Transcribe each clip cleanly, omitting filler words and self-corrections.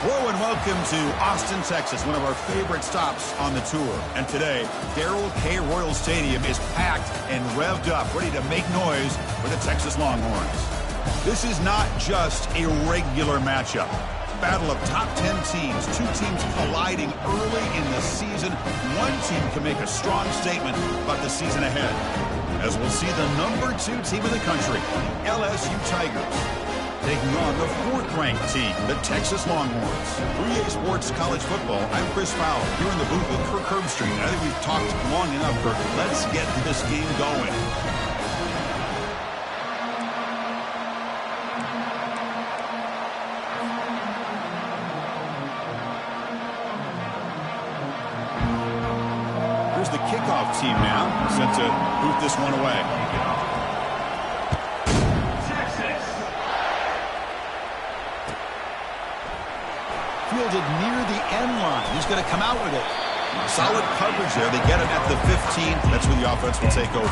Hello and welcome to Austin, Texas, one of our favorite stops on the tour. And today, Darrell K. Royal Stadium is packed and revved up, ready to make noise for the Texas Longhorns. This is not just a regular matchup. Battle of top 10 teams, two teams colliding early in the season. One team can make a strong statement about the season ahead, as we'll see the number 2 team in the country, LSU Tigers, taking on the 4th-ranked team, the Texas Longhorns. 3A Sports College Football, I'm Chris Fowler, here in the booth with Kirk Herbstreit. I think we've talked long enough, Kirk. Let's get this game going. Here's the kickoff team now, set to boot this one away. Fielded near the end line. He's going to come out with it. Solid coverage there. They get him at the 15. That's where the offense will take over.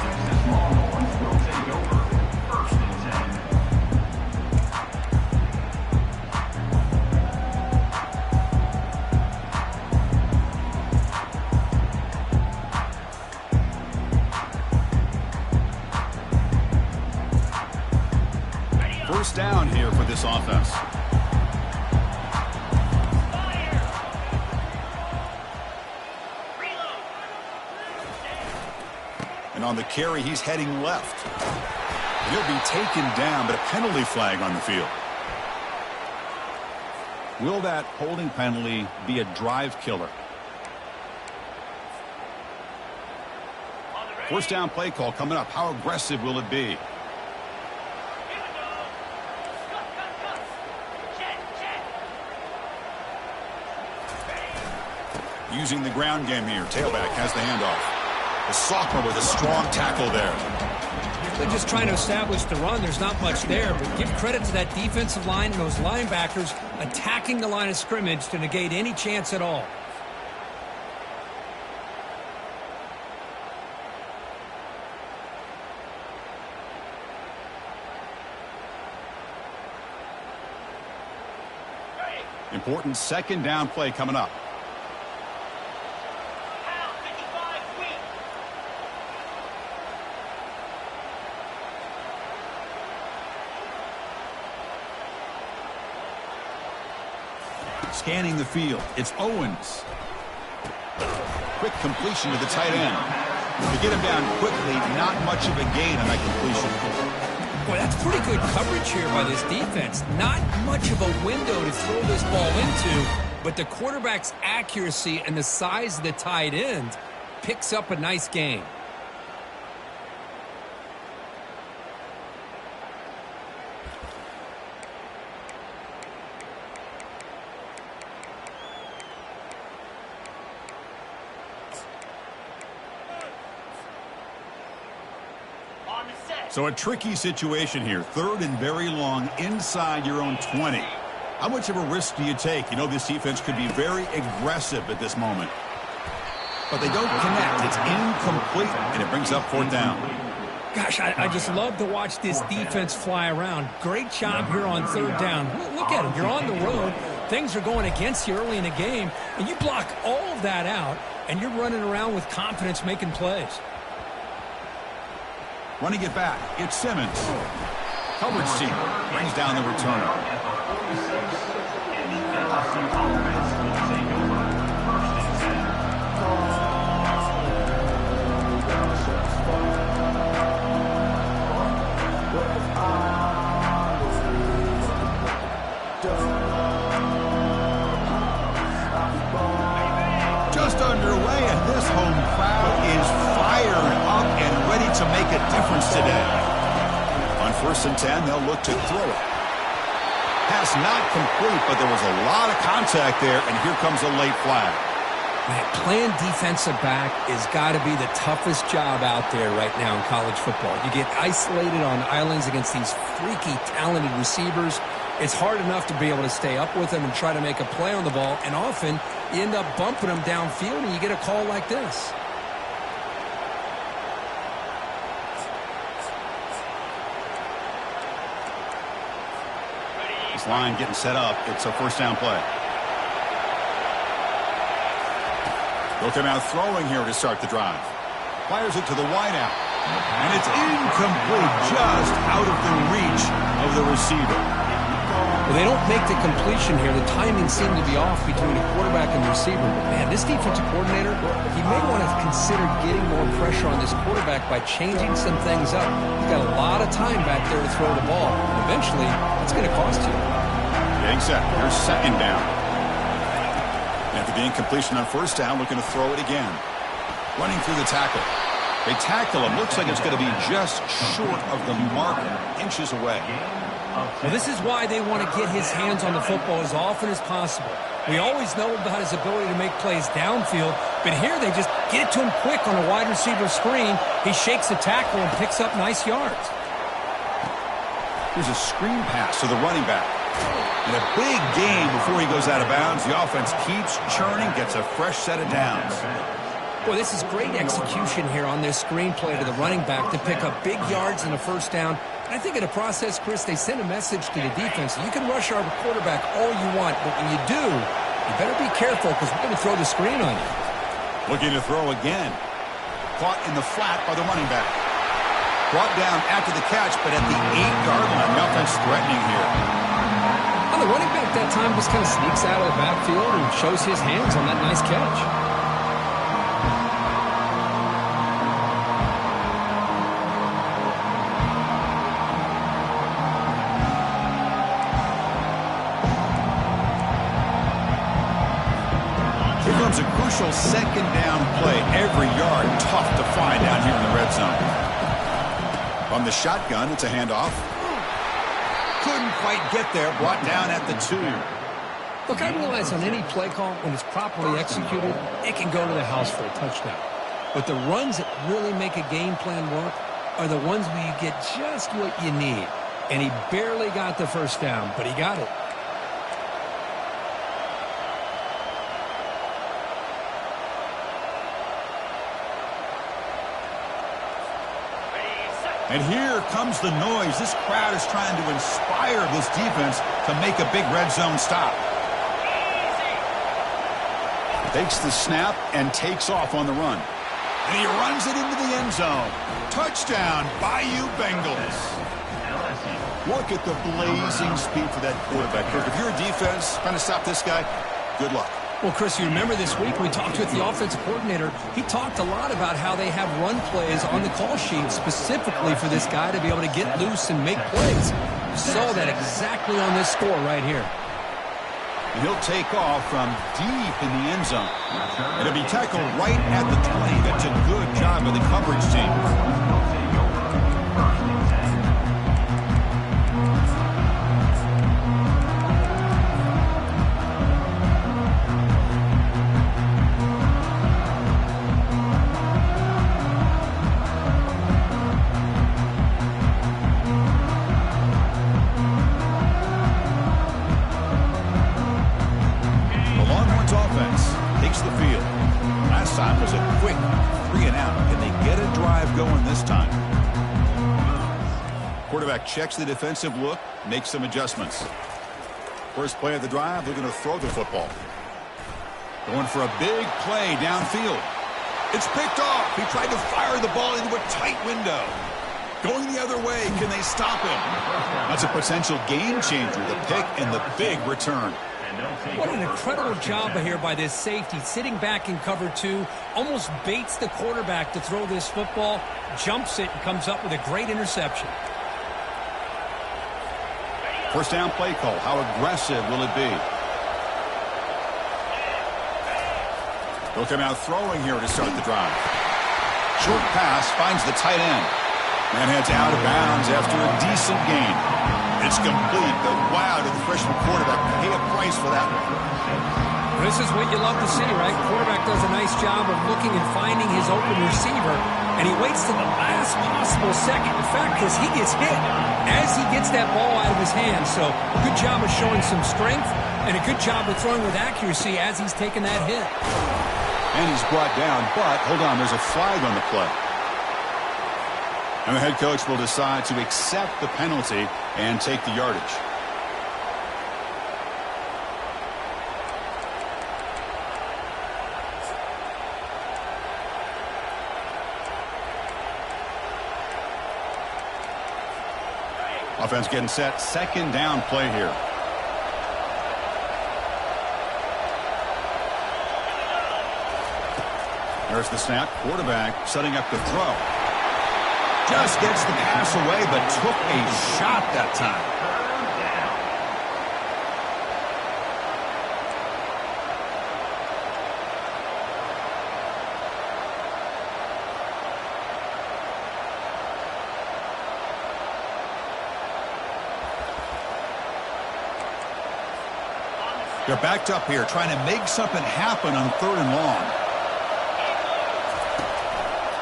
First down here for this offense. And on the carry, he's heading left. He'll be taken down, but a penalty flag on the field. Will that holding penalty be a drive killer? First down play call coming up. How aggressive will it be? Using the ground game here. Tailback has the handoff. The sophomore with a strong tackle there. They're just trying to establish the run. There's not much there, but give credit to that defensive line and those linebackers attacking the line of scrimmage to negate any chance at all. Important second down play coming up. Scanning the field, it's Owens. Quick completion to the tight end. To get him down quickly, not much of a gain on that completion. Boy, that's pretty good coverage here by this defense. Not much of a window to throw this ball into, but the quarterback's accuracy and the size of the tight end picks up a nice gain. So a tricky situation here. 3rd and very long inside your own 20. How much of a risk do you take? You know this defense could be very aggressive at this moment. But they don't connect. It's incomplete, and it brings up 4th down. Gosh, I just love to watch this defense fly around. Great job here on 3rd down. Look at it. You're on the road. Things are going against you early in the game, and you block all of that out, and you're running around with confidence making plays. Running it back, it's Simmons. Coverage team brings down the returner. Just underway, and this home crowd is fired up and ready to make a difference today. On 1st and 10, they'll look to throw it. Pass not complete, but there was a lot of contact there, and here comes a late flag. Man, playing defensive back has got to be the toughest job out there right now in college football. You get isolated on islands against these freaky, talented receivers. It's hard enough to be able to stay up with them and try to make a play on the ball, and often you end up bumping them downfield, and you get a call like this. This line getting set up. It's a 1st down play. They'll come out throwing here to start the drive. Fires it to the wideout. And it's incomplete, just out of the reach of the receiver. Well, they don't make the completion here. The timing seemed to be off between the quarterback and the receiver. But, man, this defensive coordinator, he may want to consider getting more pressure on this quarterback by changing some things up. He's got a lot of time back there to throw the ball. And eventually, that's going to cost you. Getting set. Here's second down. After the incompletion on first down, looking to throw it again. Running through the tackle. They tackle him. Looks like it's going to be just short of the mark, inches away. Well, this is why they want to get his hands on the football as often as possible. We always know about his ability to make plays downfield, but here they just get it to him quick on a wide receiver screen. He shakes the tackle and picks up nice yards. Here's a screen pass to the running back. And a big gain before he goes out of bounds. The offense keeps churning, gets a fresh set of downs. Boy, this is great execution here on this screenplay to the running back to pick up big yards in the first down. And I think in the process, Chris, they send a message to the defense. You can rush our quarterback all you want, but when you do, you better be careful because we're going to throw the screen on you. Looking to throw again. Caught in the flat by the running back. Brought down after the catch, but at the 8-yard line. The offense threatening here. Well, the running back that time just kind of sneaks out of the backfield and shows his hands on that nice catch. A crucial second down play. Every yard tough to find down here in the red zone. From the shotgun, it's a handoff. Couldn't quite get there. Brought down at the 2. Look, I realize on any play call, when it's properly executed, it can go to the house for a touchdown. But the runs that really make a game plan work are the ones where you get just what you need. And he barely got the first down, but he got it. And here comes the noise. This crowd is trying to inspire this defense to make a big red zone stop. Takes the snap and takes off on the run. And he runs it into the end zone. Touchdown, Bayou Bengals. Look at the blazing speed for that quarterback. If you're a defense trying to stop this guy, good luck. Well, Chris, you remember this week we talked with the offensive coordinator. He talked a lot about how they have run plays on the call sheet specifically for this guy to be able to get loose and make plays. You saw that exactly on this score right here. And he'll take off from deep in the end zone. It'll be tackled right at the 20. That's a good job by the coverage team. Quarterback checks the defensive look, makes some adjustments. First play of the drive, they're going to throw the football. Going for a big play downfield. It's picked off. He tried to fire the ball into a tight window. Going the other way, can they stop him? That's a potential game changer, the pick and the big return. What an incredible job here by this safety. Sitting back in cover 2, almost baits the quarterback to throw this football, jumps it, and comes up with a great interception. First down play call. How aggressive will it be? They'll come out throwing here to start the drive. Short pass finds the tight end. Man heads out of bounds after a decent gain. It's complete, but wow, did the freshman quarterback pay a price for that one. This is what you love to see, right? Quarterback does a nice job of looking and finding his open receiver, and he waits to the last possible second. In fact, because he gets hit as he gets that ball out of his hands. So a good job of showing some strength and a good job of throwing with accuracy as he's taking that hit. And he's brought down, but hold on, there's a flag on the play. And the head coach will decide to accept the penalty and take the yardage. Offense getting set. Second down play here. There's the snap. Quarterback setting up the throw. Just gets the pass away, but took a shot that time. They're backed up here, trying to make something happen on 3rd and long.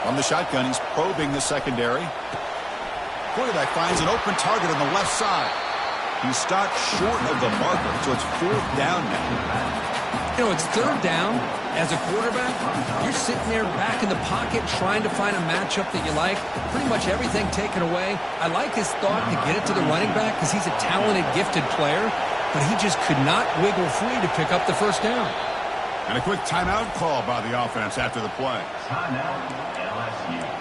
From the shotgun, he's probing the secondary. Quarterback finds an open target on the left side. He stopped short of the marker, so it's 4th down now. You know, it's 3rd down. As a quarterback, you're sitting there back in the pocket trying to find a matchup that you like. Pretty much everything taken away. I like his thought to get it to the running back because he's a talented, gifted player, but he just could not wiggle free to pick up the 1st down. And a quick timeout call by the offense after the play. Timeout, LSU.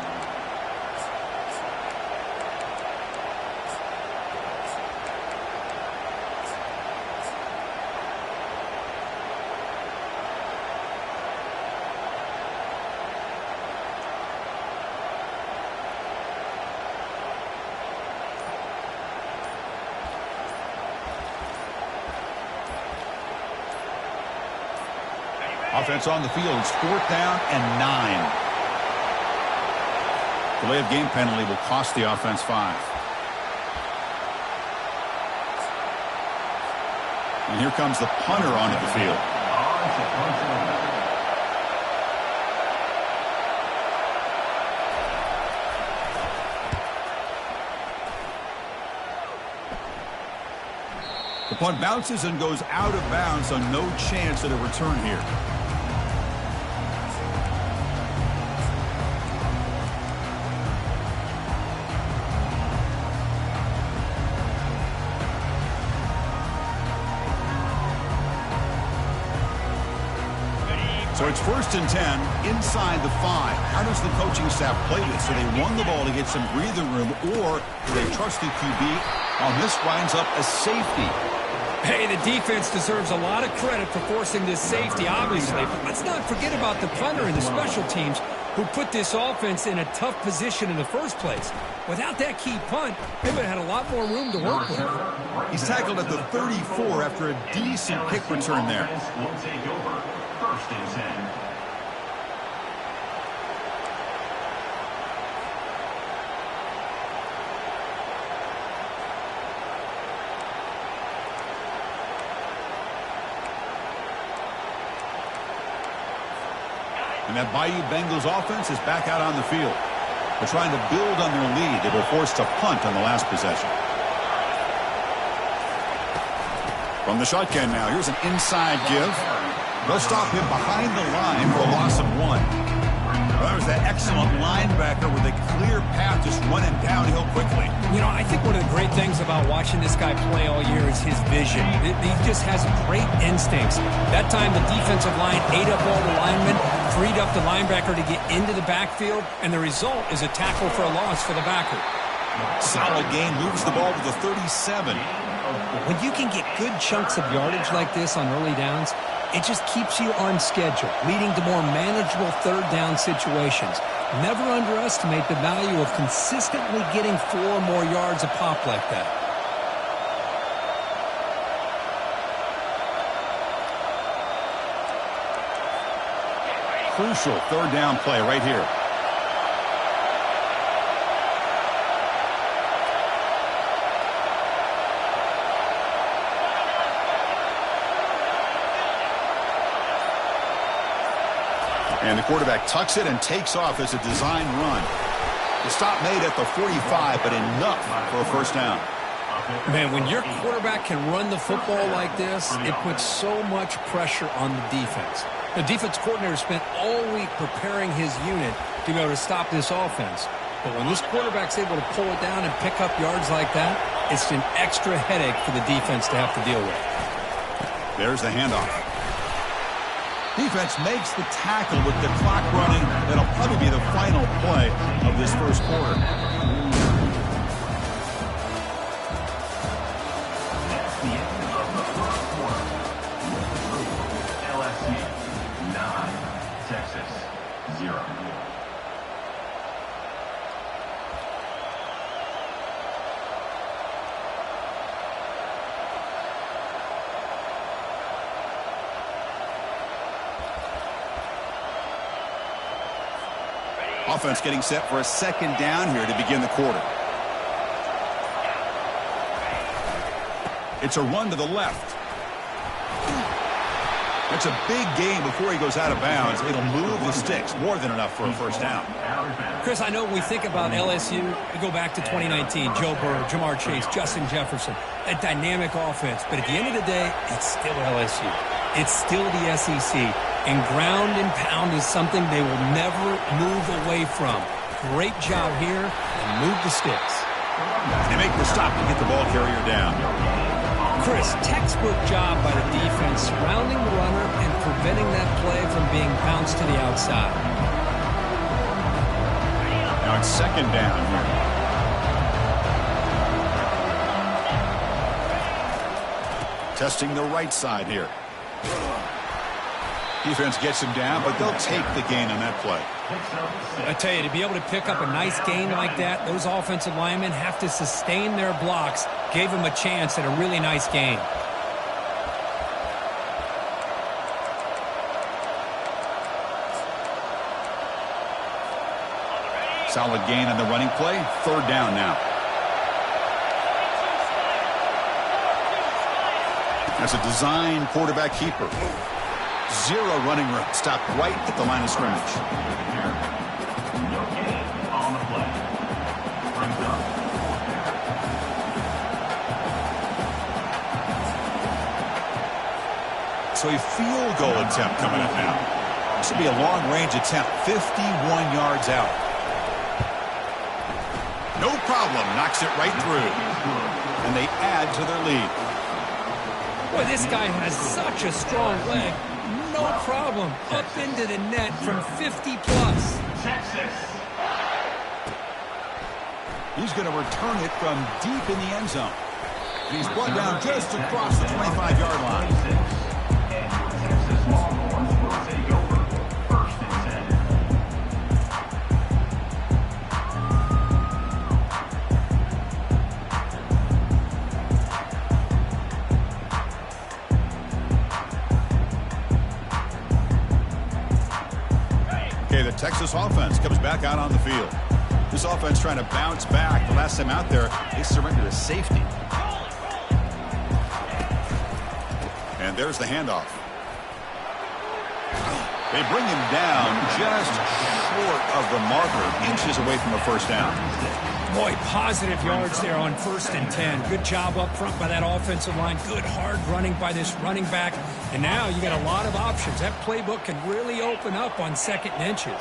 Offense on the field. It's 4th down and 9. Delay of game penalty will cost the offense 5. And here comes the punter onto the field. The punt bounces and goes out of bounds, so no chance at a return here. So it's 1st and 10 inside the 5. How does the coaching staff play this? Do they run the ball to get some breathing room, or do they trust the QB on this winds up a safety? Hey, the defense deserves a lot of credit for forcing this safety, obviously. But let's not forget about the punter and the special teams who put this offense in a tough position in the first place. Without that key punt, they would have had a lot more room to work with. He's tackled at the 34 after a decent kick return there. Will take over 1st and 10. And that Bayou Bengals offense is back out on the field. They're trying to build on their lead. They were forced to punt on the last possession. From the shotgun now, here's an inside give. They'll stop him behind the line for a loss of 1. Well, there's that excellent linebacker with a clear path just running downhill quickly. You know, I think one of the great things about watching this guy play all year is his vision. He just has great instincts. That time the defensive line ate up all the linemen, freed up the linebacker to get into the backfield, and the result is a tackle for a loss for the backer. Solid gain, moves the ball to the 37. When you can get good chunks of yardage like this on early downs, it just keeps you on schedule, leading to more manageable 3rd down situations. Never underestimate the value of consistently getting 4 more yards a pop like that. Crucial 3rd down play right here. And the quarterback tucks it and takes off as a design run. The stop made at the 45, but enough for a 1st down. Man, when your quarterback can run the football like this, it puts so much pressure on the defense. The defense coordinator spent all week preparing his unit to be able to stop this offense. But when this quarterback's able to pull it down and pick up yards like that, it's an extra headache for the defense to have to deal with. There's the handoff. Defense makes the tackle with the clock running. That'll probably be the final play of this 1st quarter. Offense getting set for a second down here to begin the quarter. It's a run to the left. It's a big gain before he goes out of bounds. It'll move the sticks. More than enough for a first down. Chris, I know when we think about LSU, we go back to 2019, Joe Burrow, Jamar Chase, Justin Jefferson, a dynamic offense. But at the end of the day, it's still LSU. It's still the SEC. And ground and pound is something they will never move away from. Great job here, and move the sticks. They make the stop to get the ball carrier down. Chris, textbook job by the defense, surrounding the runner and preventing that play from being bounced to the outside. Now it's second down here. Testing the right side here. Defense gets him down, but they'll take the gain on that play. I tell you, to be able to pick up a nice gain like that, those offensive linemen have to sustain their blocks. Gave him a chance at a really nice gain. Solid gain on the running play. Third down now. That's a design quarterback keeper. Zero running room. Stopped right at the line of scrimmage. No gain on the play. Brings up. So a field goal attempt coming up now. This will be a long-range attempt. 51 yards out. No problem. Knocks it right through. And they add to their lead. Boy, this guy has such a strong leg. No problem. Up into the net from 50-plus. Texas. He's going to return it from deep in the end zone. He's brought down just across the 25-yard line. And your Texas Longhorns will take over. First and 10. Okay, the Texas offense comes back out on the field. This offense trying to bounce back. The last time out there, they surrendered a safety. And there's the handoff. They bring him down just short of the marker, inches away from a first down. Boy, positive yards there on 1st and 10. Good job up front by that offensive line. Good hard running by this running back. And now you got a lot of options. That playbook can really open up on 2nd and inches.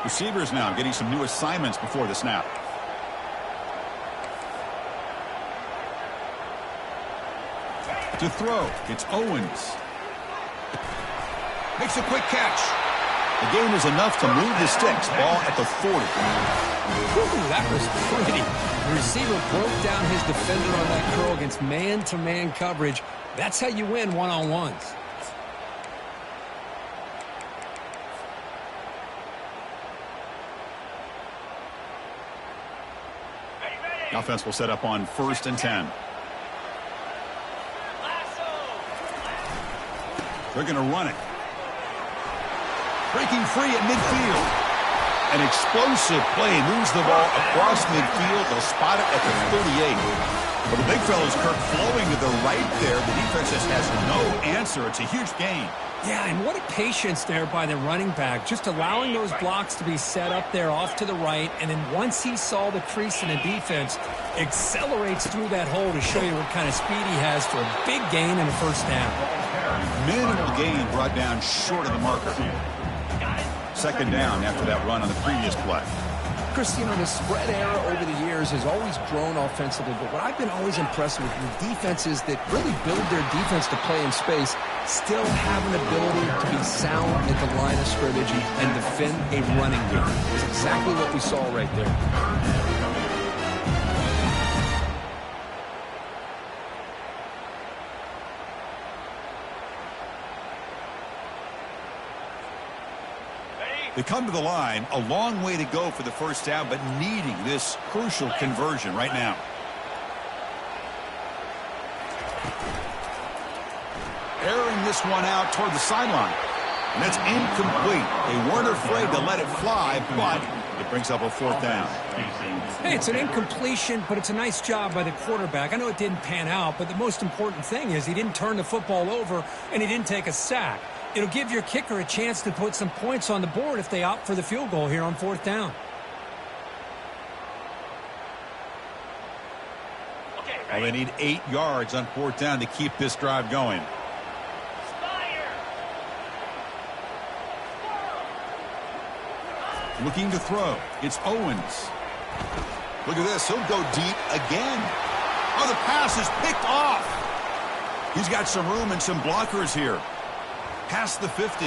Receivers now getting some new assignments before the snap. To throw, it's Owens. Makes a quick catch. The gain is enough to move the sticks. Ball at the 40. Ooh, that was pretty. The receiver broke down his defender on that curl against man-to-man coverage. That's how you win one-on-ones. The offense will set up on 1st and 10. They're going to run it. Breaking free at midfield. An explosive play moves the ball across midfield. They'll spot it at the 38. Well, the big fellow's Kirk flowing to the right there. The defense just has no answer. It's a huge gain. Yeah, and what a patience there by the running back. Just allowing those blocks to be set up there off to the right. And then once he saw the crease in the defense, accelerates through that hole to show you what kind of speed he has for a big gain and a first down. Minimal gain brought down short of the marker. Second down after that run on the previous play. Chris, you know, the spread era over the years has always grown offensively, but what I've been always impressed with defenses that really build their defense to play in space still have an ability to be sound at the line of scrimmage and defend a running game. It's exactly what we saw right there. They come to the line, a long way to go for the first down, but needing this crucial conversion right now. airing this one out toward the sideline. And that's incomplete. They weren't afraid to let it fly, but it brings up a fourth down. Hey, it's an incompletion, but it's a nice job by the quarterback. I know it didn't pan out, but the most important thing is he didn't turn the football over and he didn't take a sack. It'll give your kicker a chance to put some points on the board if they opt for the field goal here on fourth down. Well, they need 8 yards on fourth down to keep this drive going. Looking to throw. It's Owens. Look at this. He'll go deep again. Oh, the pass is picked off. He's got some room and some blockers here. Past the 50.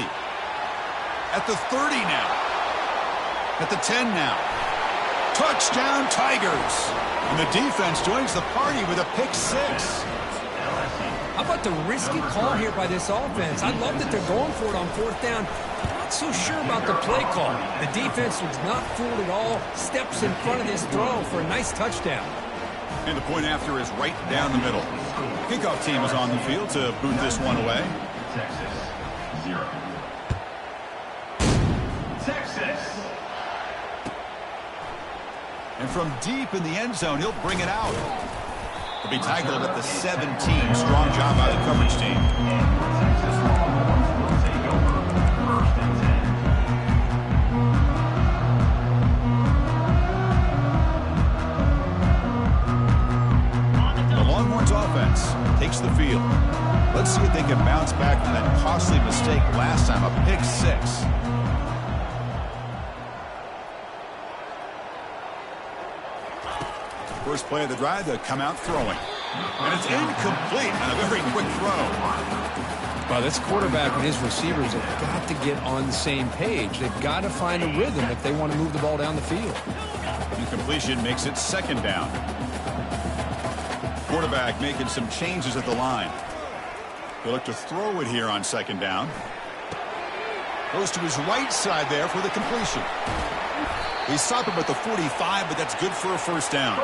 At the 30 now. At the 10 now. Touchdown, Tigers. And the defense joins the party with a pick 6. How about the risky call here by this offense? I love that they're going for it on fourth down. Not so sure about the play call. The defense was not fooled at all. Steps in front of this throw for a nice touchdown. And the point after is right down the middle. Kickoff team is on the field to boot this one away. Texas, 0. Texas. And from deep in the end zone, he'll bring it out. He'll be tackled at the 17. Strong job by the coverage team. Texas Longhorns will take over 1st and 10. The Longhorns offense takes the field. Let's see if they can bounce back from that costly mistake last time, a pick 6. First play of the drive, they'll come out throwing. And it's incomplete on a very quick throw. Well, this quarterback and his receivers have got to get on the same page. They've got to find a rhythm if they want to move the ball down the field. Incompletion makes it 2nd down. Quarterback making some changes at the line. He'll look to throw it here on 2nd down. Goes to his right side there for the completion. He stopped him at the 45, but that's good for a 1st down.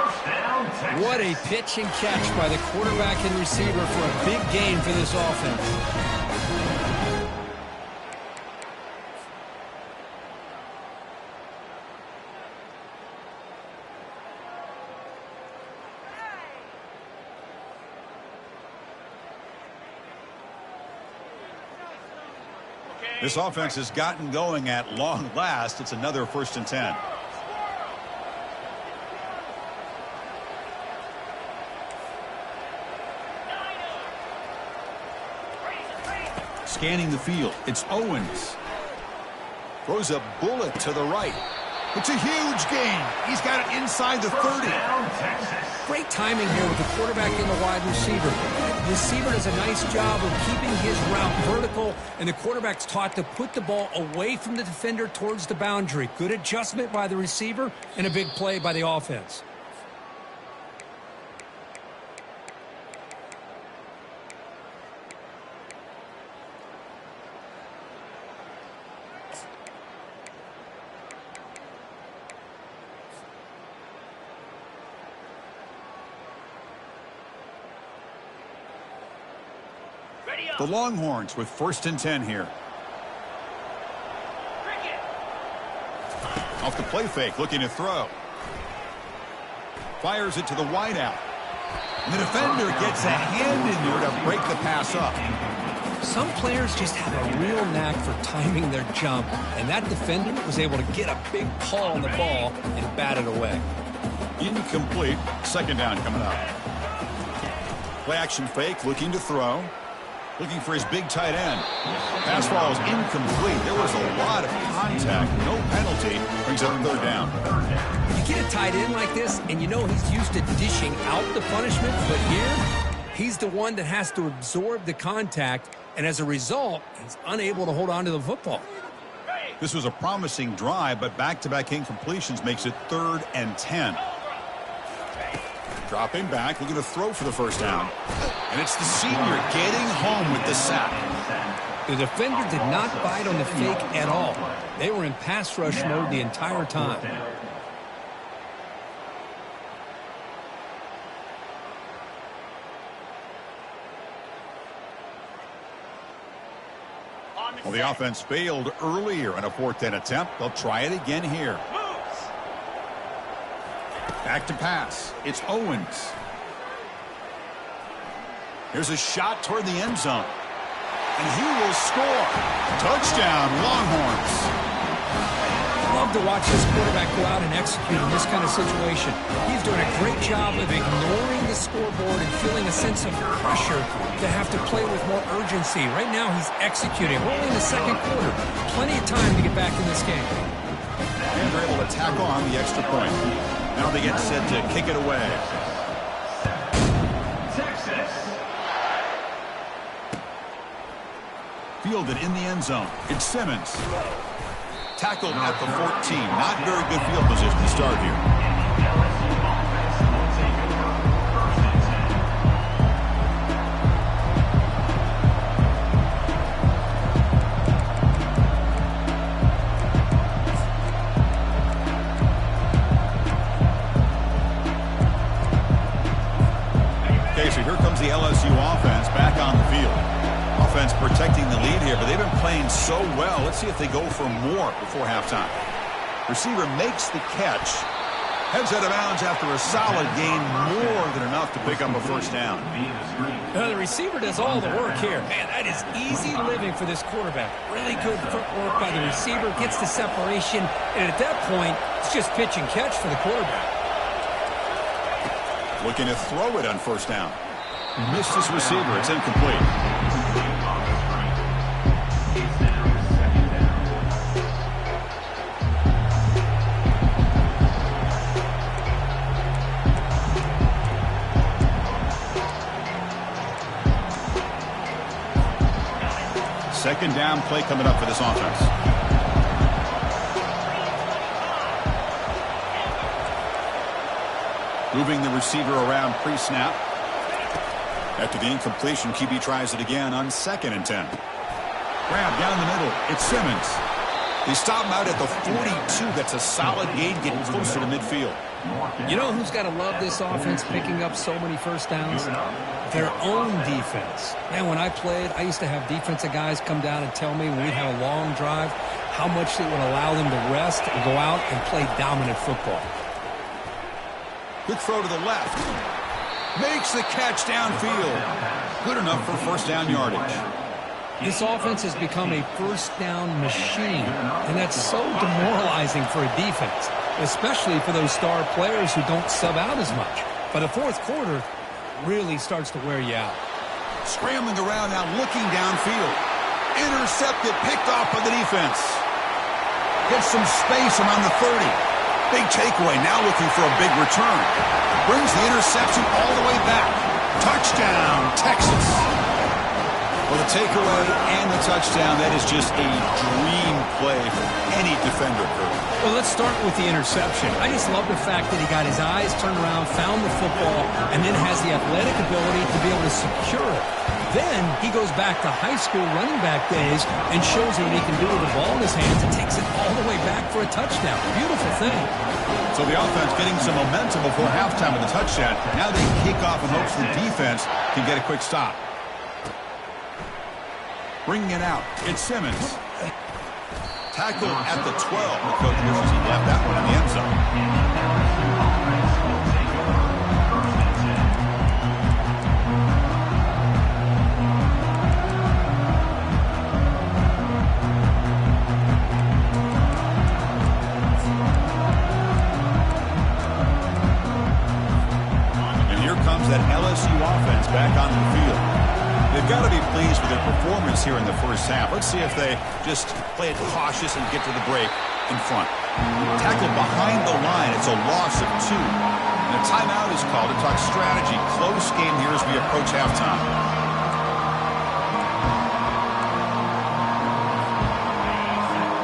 What a pitch and catch by the quarterback and receiver for a big gain for this offense. This offense has gotten going at long last. It's another 1st and 10. Scanning the field. It's Owens. Throws a bullet to the right. It's a huge gain. He's got it inside the 30. Great timing here with the quarterback and the wide receiver. The receiver does a nice job of keeping his route vertical, and the quarterback's taught to put the ball away from the defender towards the boundary. Good adjustment by the receiver and a big play by the offense. The Longhorns with 1st and 10 here. Off the play fake, looking to throw. Fires it to the wideout. And the defender gets a hand in there to break the pass up. Some players just have a real knack for timing their jump, and that defender was able to get a big paw on the ball and bat it away. Incomplete. 2nd down coming up. Play action fake, looking to throw. Looking for his big tight end. Pass ball is incomplete. There was a lot of contact. No penalty. Brings up 3rd down. You get a tight end like this, and you know he's used to dishing out the punishment, but here, he's the one that has to absorb the contact, and as a result, he's unable to hold on to the football. This was a promising drive, but back-to-back incompletions makes it 3rd and 10. Dropping back, looking to throw for the 1st down. And it's the senior getting home with the sack. The defender did not bite on the fake at all. They were in pass rush mode the entire time. Well, the offense failed earlier on a 4th down attempt. They'll try it again here. Back to pass. It's Owens. Here's a shot toward the end zone. And he will score. Touchdown, Longhorns. I love to watch this quarterback go out and execute in this kind of situation. He's doing a great job of ignoring the scoreboard and feeling a sense of pressure to have to play with more urgency. Right now, he's executing. We're only in the second quarter. Plenty of time to get back in this game. And they're able to tack on the extra point. Now they get set to kick it away. Texas. Fielded in the end zone. It's Simmons. Tackled at the 14. Not very good field position to start here. LSU offense will take over 1st and 10. Okay, so here comes the LSU offense back on the field. Offense protecting the lead here, but they've been playing so well. Let's see if they go for more before halftime. Receiver makes the catch. Heads out of bounds after a solid gain, more than enough to pick up a 1st down. The receiver does all the work here. Man, that is easy living for this quarterback. Really good footwork by the receiver, gets the separation, and at that point, it's just pitch and catch for the quarterback. Looking to throw it on 1st down. Missed his receiver. It's incomplete. Second down play coming up for this offense. Moving the receiver around pre-snap. After the incompletion, QB tries it again on 2nd and 10. Grab down the middle. It's Simmons. They stop him out at the 42. That's a solid gain, getting closer to midfield. You know who's got to love this offense picking up so many 1st downs? Their own defense. Man, when I played, I used to have defensive guys come down and tell me when we'd have a long drive how much it would allow them to rest and go out and play dominant football. Quick throw to the left. Makes the catch downfield. Good enough for 1st down yardage. This offense has become a 1st down machine, and that's so demoralizing for a defense, especially for those star players who don't sub out as much. But the 4th quarter really starts to wear you out. Scrambling around now, looking downfield. Intercepted, picked off by the defense. Gets some space around the 30. Big takeaway, now looking for a big return. Brings the interception all the way back. Touchdown, Texas. Well, the takeaway and the touchdown, that is just a dream play for any defender. Well, let's start with the interception. I just love the fact that he got his eyes turned around, found the football, and then has the athletic ability to be able to secure it. Then he goes back to high school running back days and shows you what he can do with the ball in his hands and takes it all the way back for a touchdown. Beautiful thing. So the offense getting some momentum before halftime with the touchdown. Now they kick off in hopes the defense can get a quick stop. Bringing it out. It's Simmons. Tackled at the 12. The coach wishes he left that one in the end zone. And here comes that LSU offense back on the field. They've got to be pleased with their performance here in the 1st half. Let's see if they just play it cautious and get to the break in front. Tackled behind the line. It's a loss of 2. And a timeout is called to talk strategy. Close game here as we approach halftime.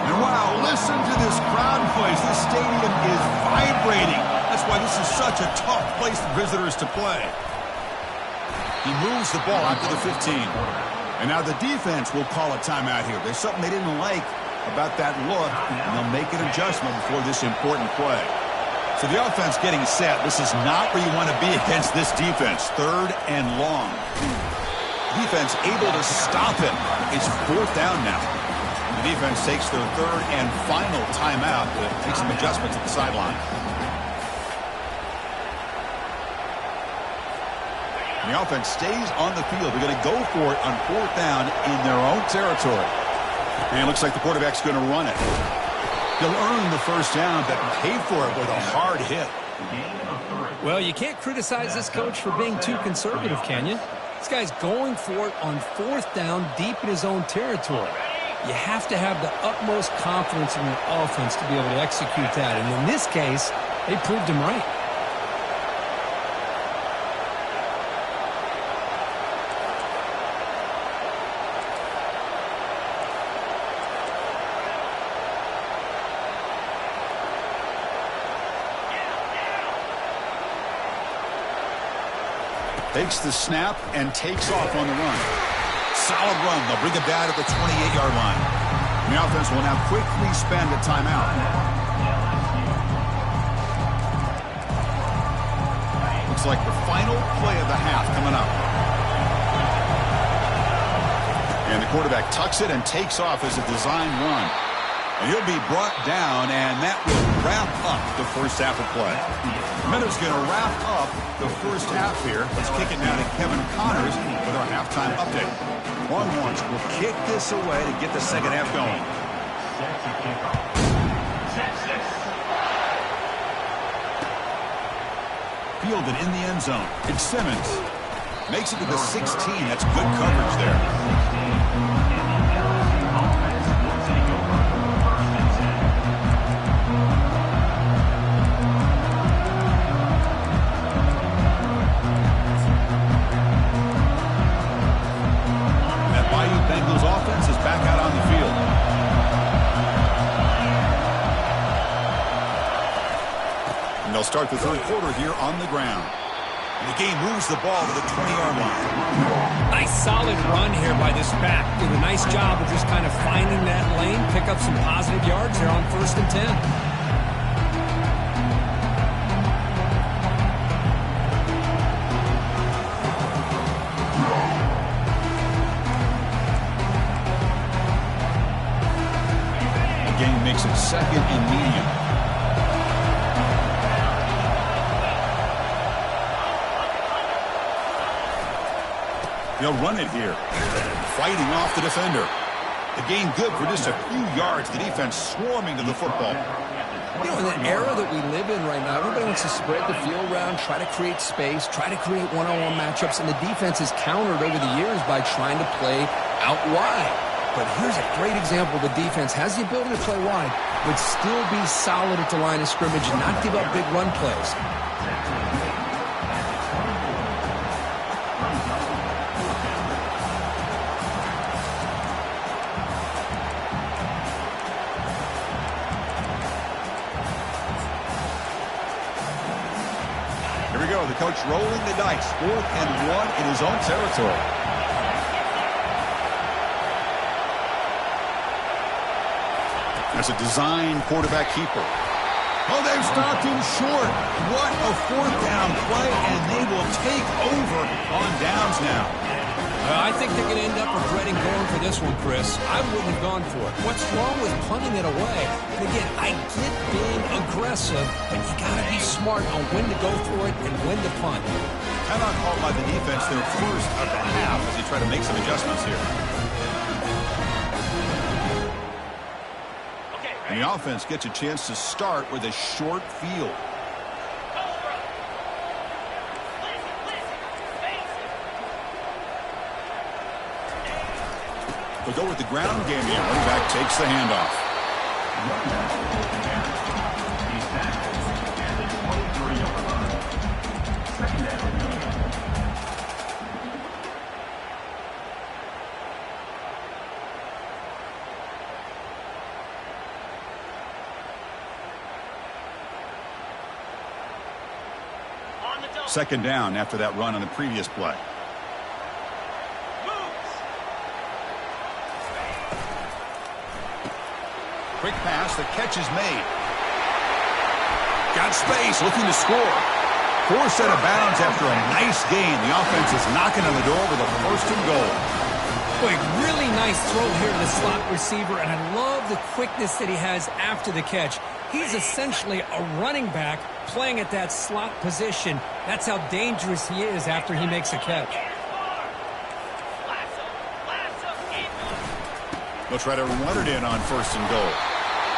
And wow, listen to this crowd noise. This stadium is vibrating. That's why this is such a tough place for visitors to play. He moves the ball out to the 15. And now the defense will call a timeout here. There's something they didn't like about that look, and they'll make an adjustment before this important play. So the offense getting set. This is not where you want to be against this defense. 3rd and long. Defense able to stop it. It's 4th down now. The defense takes their third and final timeout to make some adjustments at the sideline. The offense stays on the field. They're going to go for it on fourth down in their own territory. And it looks like the quarterback's going to run it. He'll earn the first down, but pay for it with a hard hit. Well, you can't criticize this coach for being too conservative, can you? This guy's going for it on fourth down deep in his own territory. You have to have the utmost confidence in your offense to be able to execute that. And in this case, they proved him right. Takes the snap and takes off on the run. Solid run. They'll bring it back at the 28-yard line. The offense will now quickly spend a timeout. Looks like the final play of the half coming up. And the quarterback tucks it and takes off as a design run. And he'll be brought down, and that will wrap up the first half of play. Minutes going to wrap up the first half here. Let's kick it now to Kevin Connors with our halftime update. Longhorns will kick this away to get the second half going. Fielded in the end zone. It's Simmons. Makes it to the 16. That's good coverage there. Bengals offense is back out on the field. And they'll start the third quarter here on the ground. And the game moves the ball to the 20-yard line. Nice solid run here by this back. Did a nice job of just kind of finding that lane, pick up some positive yards here on 1st and 10. Makes it second and medium. They'll run it here. Fighting off the defender. The gain good for just a few yards. The defense swarming to the football. You know, in the era that we live in right now, everybody wants to spread the field around, try to create space, try to create one-on-one matchups, and the defense has countered over the years by trying to play out wide. But here's a great example. The defense has the ability to play wide, but still be solid at the line of scrimmage and not give up big run plays. Here we go. The coach rolling the dice. 4th and 1 in his own territory. As a design quarterback keeper. Oh, they've stopped him short. What a fourth down play, and they will take over on downs now. I think they're going to end up regretting going for this one, Chris. I wouldn't have gone for it. What's wrong with punting it away? And again, I get being aggressive, but you got to be smart on when to go for it and when to punt. Timeout called by the defense their first of the half as they try to make some adjustments here. And the offense gets a chance to start with a short field. They'll go with the ground game here. Running back takes the handoff. Second down after that run on the previous play. Quick pass, the catch is made. Got space, looking to score. Forced out of bounds after a nice gain. The offense is knocking on the door with a 1st and goal. Boy, really nice throw here to the slot receiver, and I love the quickness that he has after the catch. He's essentially a running back playing at that slot position. That's how dangerous he is after he makes a catch. They'll try to run it in on 1st and goal.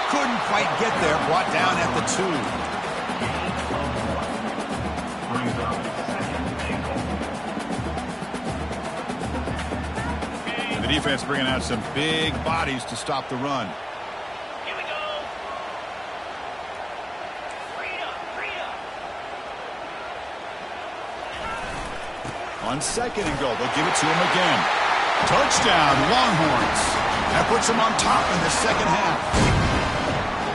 Couldn't quite get there, brought down at the 2. And the defense bringing out some big bodies to stop the run. Here we go. On 2nd and goal, they'll give it to him again. Touchdown, Longhorns. That puts them on top in the second half.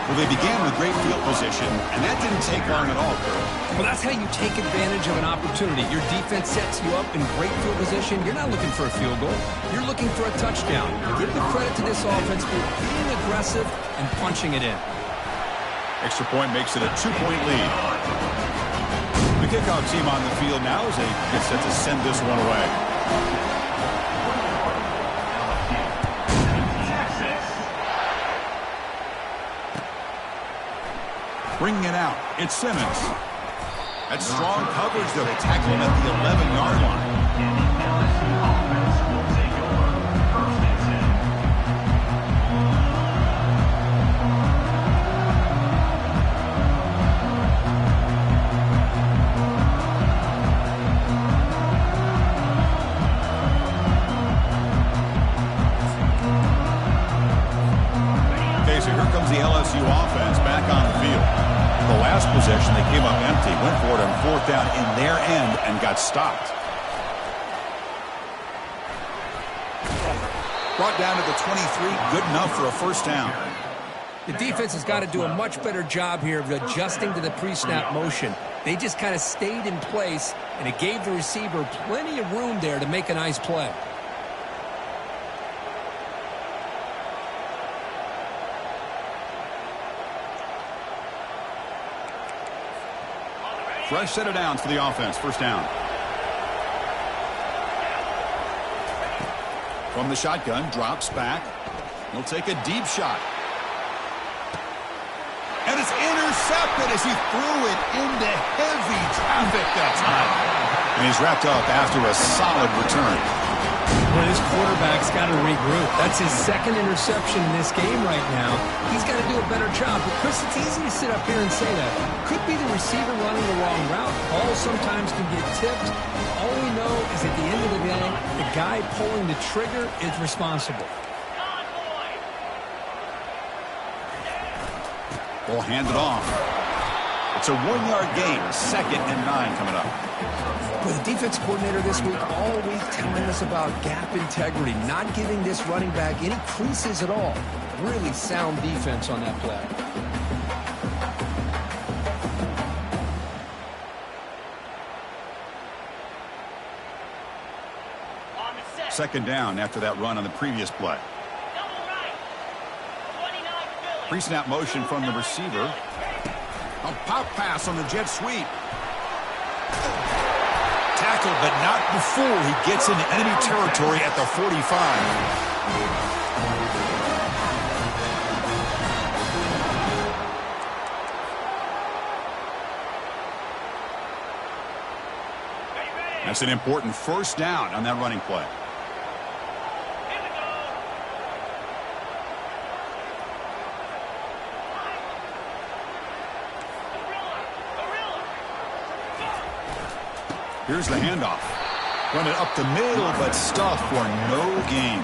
Well, they began with great field position, and that didn't take long at all, Kurt. Well, that's how you take advantage of an opportunity. Your defense sets you up in great field position. You're not looking for a field goal. You're looking for a touchdown. Give the credit to this offense for being aggressive and punching it in. Extra point makes it a 2-point lead. The kickoff team on the field now as they get set to send this one away. Bringing it out, it's Simmons. That's strong coverage, though. They tackle him at the 11-yard line. Okay, so here comes the LSU offense back on the field. The last possession, they came up empty, went for it on 4th down in their end and got stopped. Brought down to the 23, good enough for a 1st down. The defense has got to do a much better job here of adjusting to the pre-snap motion. They just kind of stayed in place, and it gave the receiver plenty of room there to make a nice play. Fresh set of downs for the offense. 1st down. From the shotgun, drops back. He'll take a deep shot. And it's intercepted as he threw it into heavy traffic that time. And he's wrapped up after a solid return. Well, this quarterback's got to regroup. That's his 2nd interception in this game right now. He's got to do a better job. But, Chris, it's easy to sit up here and say that. Could be the receiver running the wrong route. Ball sometimes can get tipped. All we know is at the end of the day, the guy pulling the trigger is responsible. Ball handed off. It's a 1-yard gain. 2nd and 9 coming up. But the defense coordinator this week all week telling us about gap integrity, not giving this running back any creases at all. Really sound defense on that play. Second down after that run on the previous play. Pre-snap motion from the receiver. A pop pass on the jet sweep. Tackled, but not before he gets into enemy territory at the 45. That's an important 1st down on that running play. Here's the handoff. Run it up the middle, but stuffed for no gain.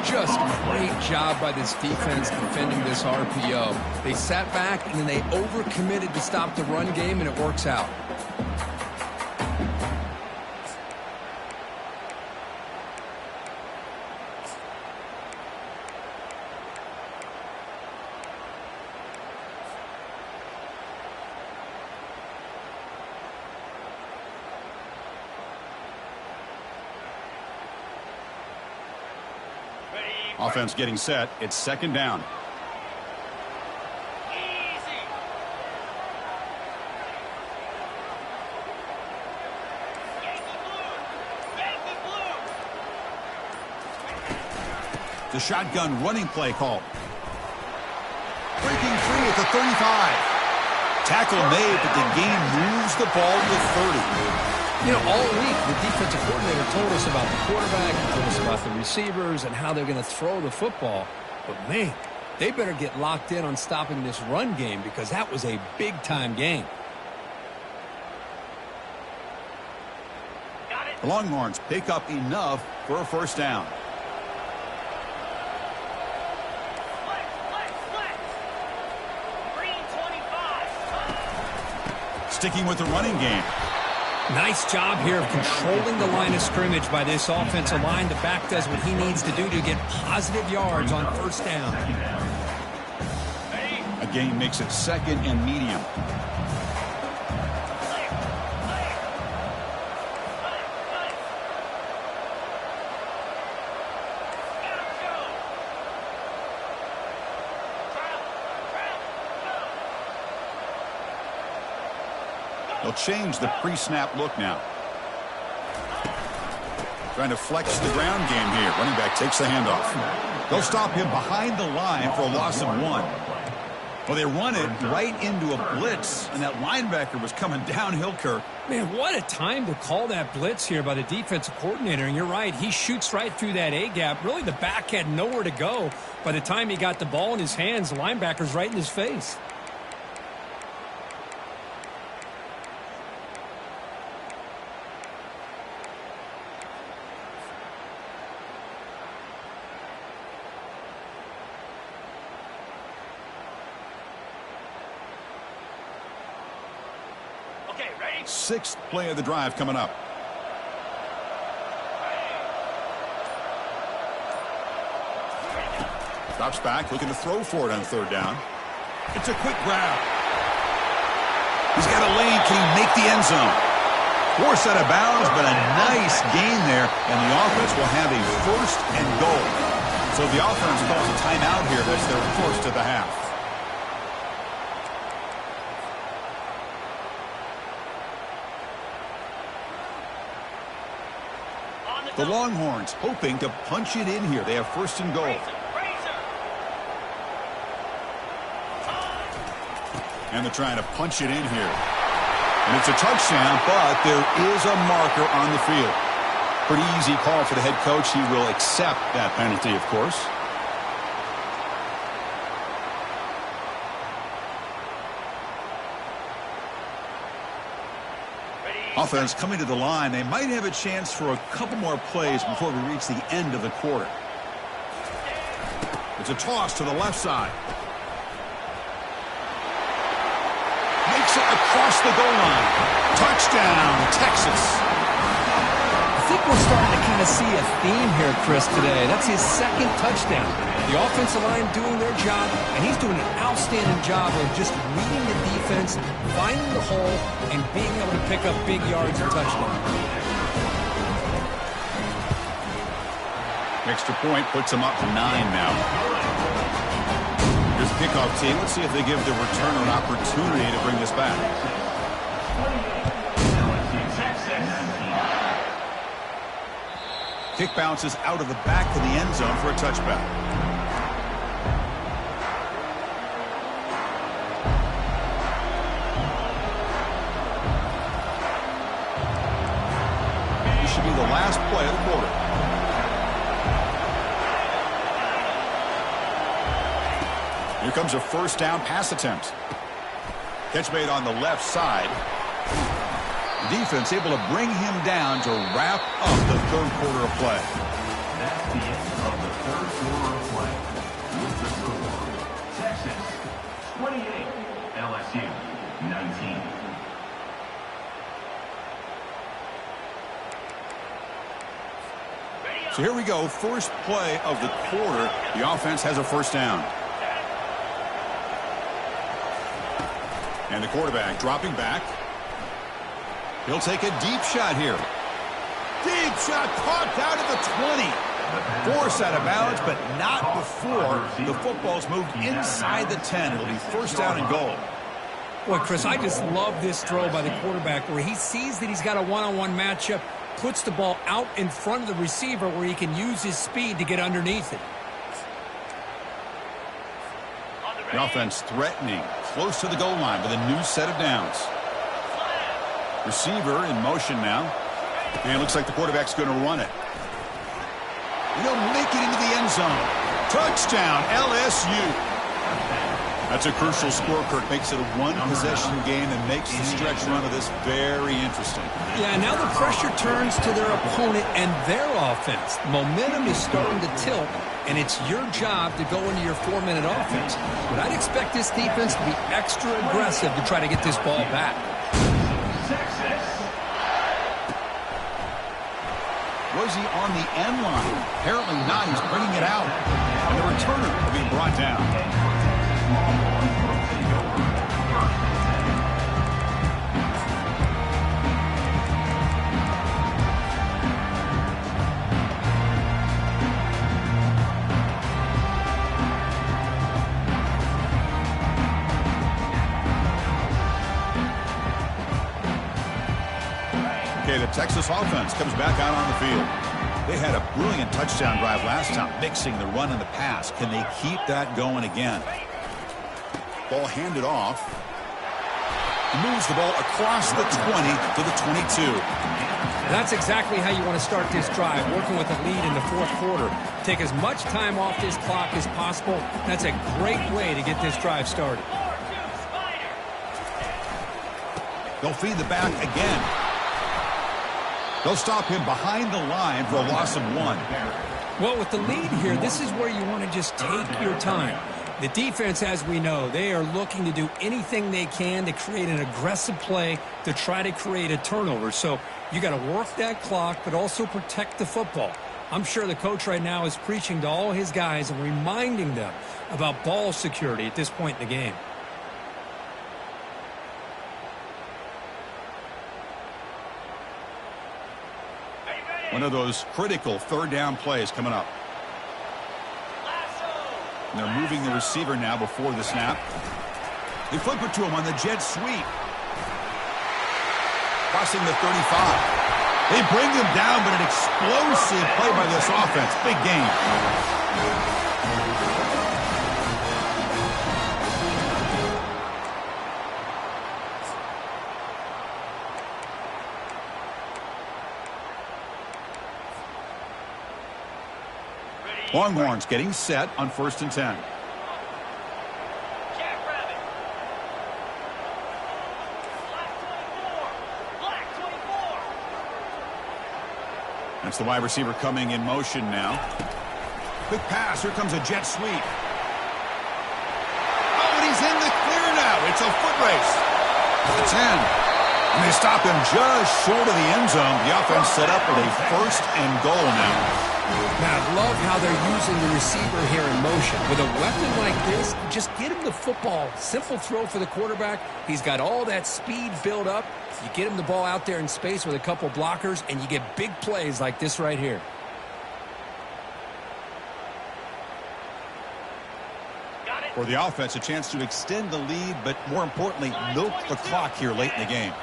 Just great job by this defense defending this RPO. They sat back, and then they overcommitted to stop the run game, and it works out. Offense getting set. It's 2nd down. The shotgun running play call. Breaking free at the 35. Tackle made, but the game moves the ball to 30. You know, all week, the defensive coordinator told us about the quarterback, told us about the receivers, and how they're going to throw the football. But, man, they better get locked in on stopping this run game because that was a big-time game. The Longhorns pick up enough for a first down. Sticking with the running game. Nice job here of controlling the line of scrimmage by this offensive line. The back does what he needs to do to get positive yards on first down. A gain makes it second and medium. They'll change the pre-snap look now. Trying to flex the ground game here. Running back takes the handoff. They'll stop him behind the line for a loss of 1. Well, they run it right into a blitz, and that linebacker was coming downhill, Kirk. Man, what a time to call that blitz here by the defensive coordinator. And you're right, he shoots right through that A-gap. Really, the back had nowhere to go. By the time he got the ball in his hands, the linebacker's right in his face. Sixth play of the drive coming up. Drops back, looking to throw for it on third down. It's a quick grab. He's got a lane. Can he make the end zone? Forced out of bounds, but a nice gain there, and the offense will have a first and goal. So the offense calls a timeout here. That's their first of the half. The Longhorns hoping to punch it in here. They have first and goal. And they're trying to punch it in here. And it's a touchdown, but there is a marker on the field. Pretty easy call for the head coach. He will accept that penalty, of course. Offense coming to the line. They might have a chance for a couple more plays before we reach the end of the quarter. It's a toss to the left side. Makes it across the goal line. Touchdown, Texas. I think we're starting to kind of see a theme here, Chris, today. That's his second touchdown. The offensive line doing their job, and he's doing an outstanding job of just reading the defense, finding the hole, and being able to pick up big yards and touchdowns. Extra point puts them up to 9 now. Here's the kickoff team. Let's see if they give the returner an opportunity to bring this back. Kick bounces out of the back of the end zone for a touchback. This should be the last play of the quarter. Here comes a first down pass attempt. Catch made on the left side. The defense able to bring him down to wrap up the third quarter of play. That's the end of the third quarter of play. With the score, Texas 28, LSU 19. So here we go, first play of the quarter. The offense has a first down. And the quarterback dropping back. He'll take a deep shot here. Deep shot caught down at the 20. Forced out of bounds, but not before the football's moved inside the 10. It'll be first down and goal. Boy, Chris, I just love this throw by the quarterback where he sees that he's got a one-on-one matchup, puts the ball out in front of the receiver where he can use his speed to get underneath it. The offense threatening, close to the goal line with a new set of downs. Receiver in motion now. And looks like the quarterback's going to run it. And he'll make it into the end zone. Touchdown, LSU. That's a crucial score, Kirk. Makes it a one-possession game and makes the stretch run of this very interesting. Yeah, now the pressure turns to their opponent and their offense. Momentum is starting to tilt, and it's your job to go into your 4-minute offense. But I'd expect this defense to be extra aggressive to try to get this ball back. Was he on the end line? Apparently not. He's bringing it out. And the returner will be brought down. Okay, the Texas offense comes back out on the field. They had a brilliant touchdown drive last time, mixing the run and the pass. Can they keep that going again? Ball handed off. He moves the ball across the 20 to the 22. That's exactly how you want to start this drive, working with a lead in the fourth quarter. Take as much time off this clock as possible. That's a great way to get this drive started. They'll feed the back again. They'll stop him behind the line for a loss of 1. Well, with the lead here, this is where you want to just take your time. The defense, as we know, they are looking to do anything they can to create an aggressive play to try to create a turnover. So you got to work that clock, but also protect the football. I'm sure the coach right now is preaching to all his guys and reminding them about ball security at this point in the game. One of those critical third down plays coming up. And they're moving the receiver now before the snap. They flip it to him on the jet sweep. Crossing the 35. They bring him down, but an explosive play by this offense. Big game. Longhorns getting set on 1st and 10. That's the wide receiver coming in motion now. Quick pass. Here comes a jet sweep. Oh, and he's in the clear now. It's a foot race. The 10. And they stop him just short of the end zone. The offense set up with a 1st and goal now. Now, I love how they're using the receiver here in motion. With a weapon like this, just get him the football. Simple throw for the quarterback. He's got all that speed built up. You get him the ball out there in space with a couple blockers, and you get big plays like this right here. For the offense, a chance to extend the lead, but more importantly, milk the clock here late in the game.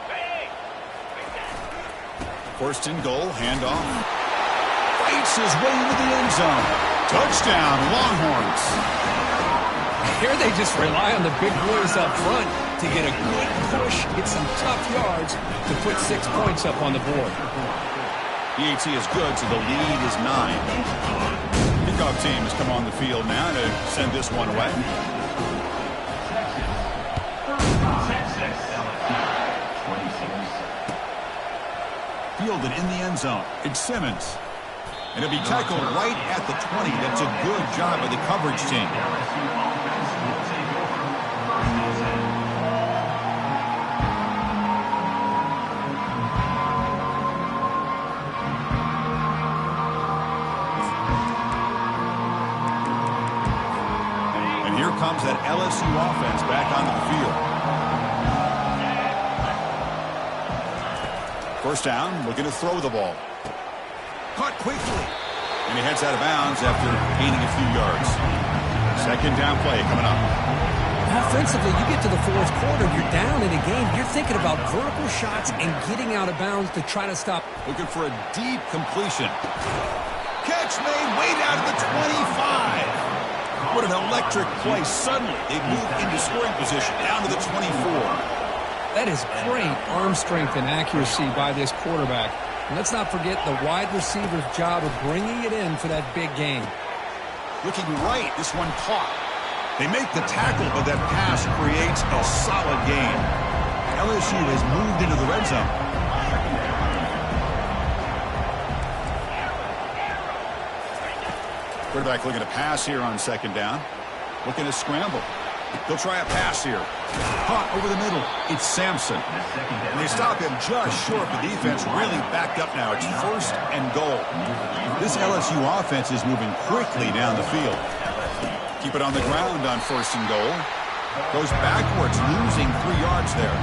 1st and goal, handoff. Fights his way into the end zone. Touchdown, Longhorns. Here they just rely on the big boys up front to get a good push, get some tough yards to put 6 points up on the board. PAT is good, so the lead is 9. Kickoff team has come on the field now to send this one away. Fielded in the end zone. It's Simmons. And it'll be tackled right at the 20. That's a good job by the coverage team. And here comes that LSU offense back onto the field. 1st down, looking to throw the ball. Caught quickly. And he heads out of bounds after gaining a few yards. 2nd down play coming up. Offensively, you get to the 4th quarter, you're down in a game. You're thinking about vertical shots and getting out of bounds to try to stop. Looking for a deep completion. Catch made way down to the 25. What an electric play. Suddenly, they've moved into scoring position, down to the 24. That is great arm strength and accuracy by this quarterback. And let's not forget the wide receiver's job of bringing it in for that big game. Looking right, this one caught. They make the tackle, but that pass creates a solid gain. LSU has moved into the red zone. Quarterback looking to pass here on second down. Looking to scramble. They'll try a pass here. Caught over the middle. It's Sampson. And they stop him just short. The defense really backed up now. It's 1st and goal. This LSU offense is moving quickly down the field. Keep it on the ground on 1st and goal. Goes backwards, losing 3 yards there.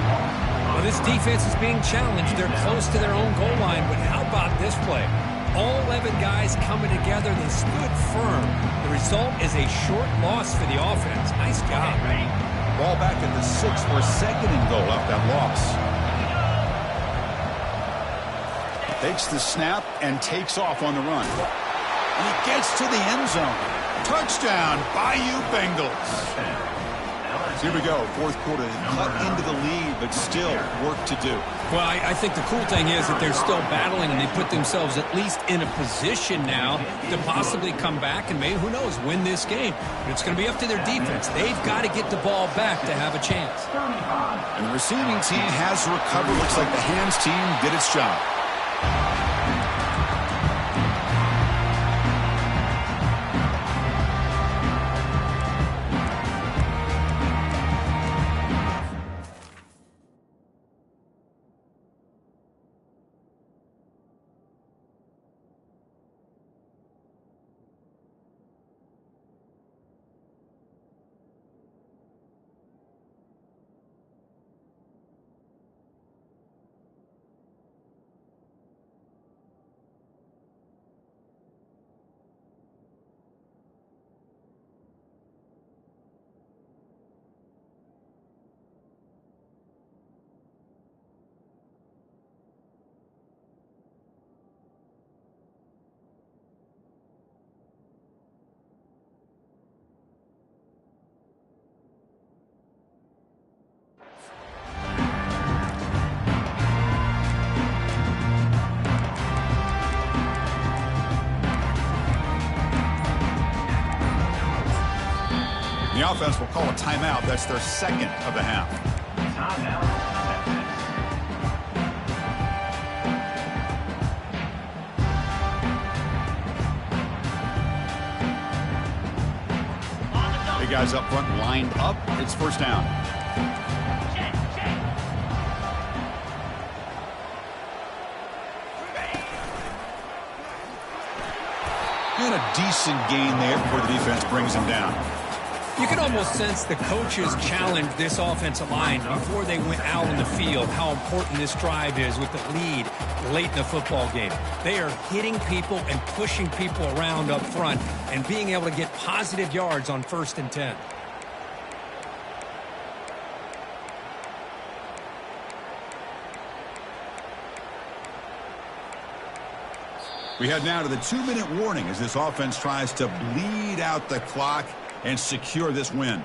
Well, this defense is being challenged. They're close to their own goal line, but how about this play? All 11 guys coming together. They stood firm. The result is a short loss for the offense. Nice job. Ball back at the 6 for 2nd and goal off that loss. Takes the snap and takes off on the run. And he gets to the end zone. Touchdown, Bayou Bengals. Here we go, 4th quarter. Cut into the lead, but still work to do. Well, I think the cool thing is that they're still battling, and they put themselves at least in a position now to possibly come back and maybe, who knows, win this game. But it's going to be up to their defense. They've got to get the ball back to have a chance. And the receiving team has recovered. Looks like the hands team did its job. The offense will call a timeout. That's their 2nd of the half. Big guys up front lined up. It's 1st down. And a decent gain there before the defense brings him down. You can almost sense the coaches challenged this offensive line before they went out in the field, how important this drive is with the lead late in the football game. They are hitting people and pushing people around up front and being able to get positive yards on 1st and 10. We head now to the 2-minute warning as this offense tries to bleed out the clock and secure this win.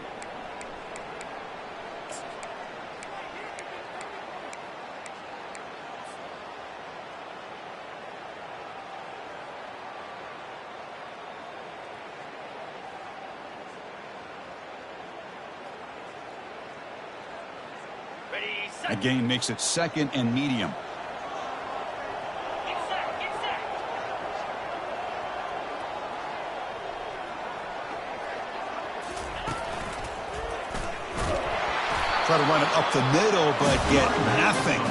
That gain makes it 2nd and medium. Try to run it up the middle, but get nothing.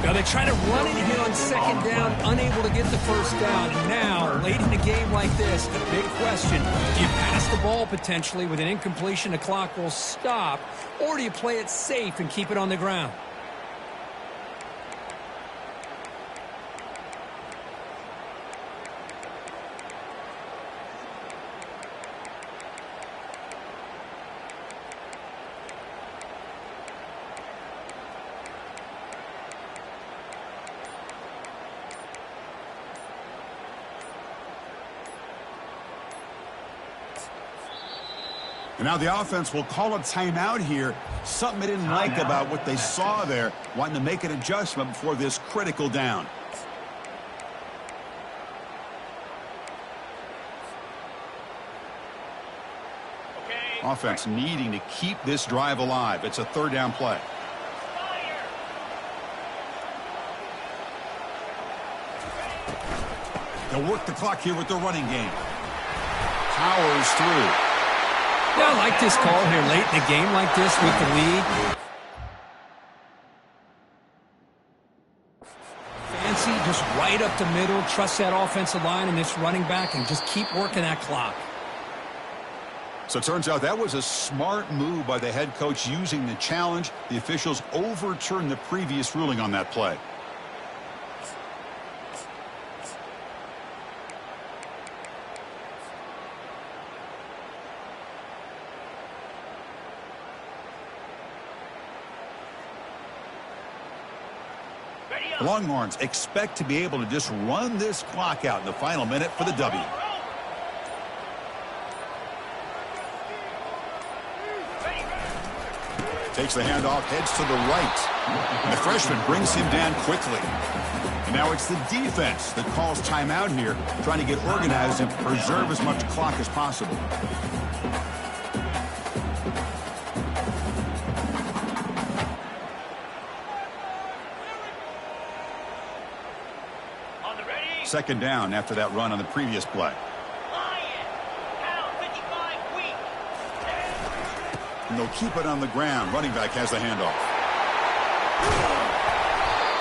Now they try to run it here on 2nd down, unable to get the 1st down. And now, late in a game like this, the big question, do you pass the ball potentially with an incompletion, the clock will stop, or do you play it safe and keep it on the ground? And now the offense will call a timeout here. Something they didn't like about what they saw there, wanting to make an adjustment before this critical down. Offense needing to keep this drive alive. It's a third down play. They'll work the clock here with the running game. Powers through. Yeah, I like this call here late in the game like this with the lead. Fancy, just right up the middle. Trust that offensive line and this running back and just keep working that clock. So it turns out that was a smart move by the head coach using the challenge. The officials overturned the previous ruling on that play. The Longhorns expect to be able to just run this clock out in the final minute for the W. Takes the handoff, heads to the right. And the freshman brings him down quickly. And now it's the defense that calls timeout here, trying to get organized and preserve as much clock as possible. Second down after that run on the previous play. And they'll keep it on the ground. Running back has the handoff.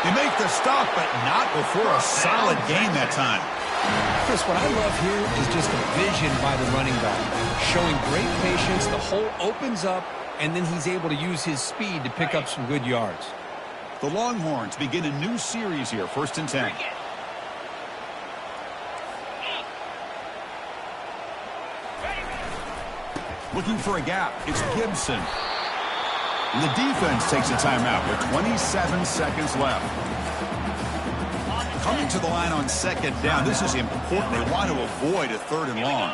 They make the stop, but not before a solid gain that time. Chris, what I love here is just the vision by the running back. Showing great patience, the hole opens up, and then he's able to use his speed to pick up some good yards. The Longhorns begin a new series here, 1st and 10. Looking for a gap. It's Gibson. And the defense takes a timeout with 27 seconds left. Coming to the line on second down. This is important. They want to avoid a 3rd and long.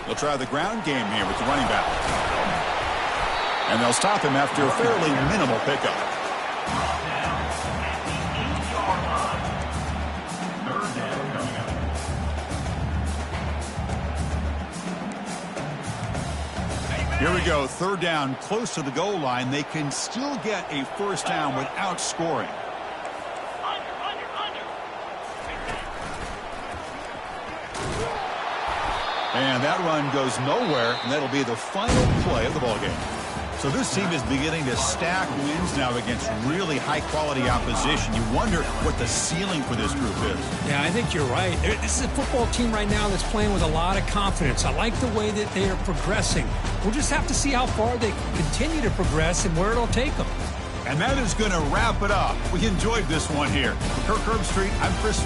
They'll try the ground game here with the running back. And they'll stop him after a fairly minimal pickup. Here we go, 3rd down, close to the goal line. They can still get a 1st down without scoring. And that run goes nowhere, and that'll be the final play of the ballgame. So this team is beginning to stack wins now against really high-quality opposition. You wonder what the ceiling for this group is. Yeah, I think you're right. This is a football team right now that's playing with a lot of confidence. I like the way that they are progressing. We'll just have to see how far they can continue to progress and where it'll take them. And that is going to wrap it up. We enjoyed this one here. For Kirk Herbstreit, I'm Chris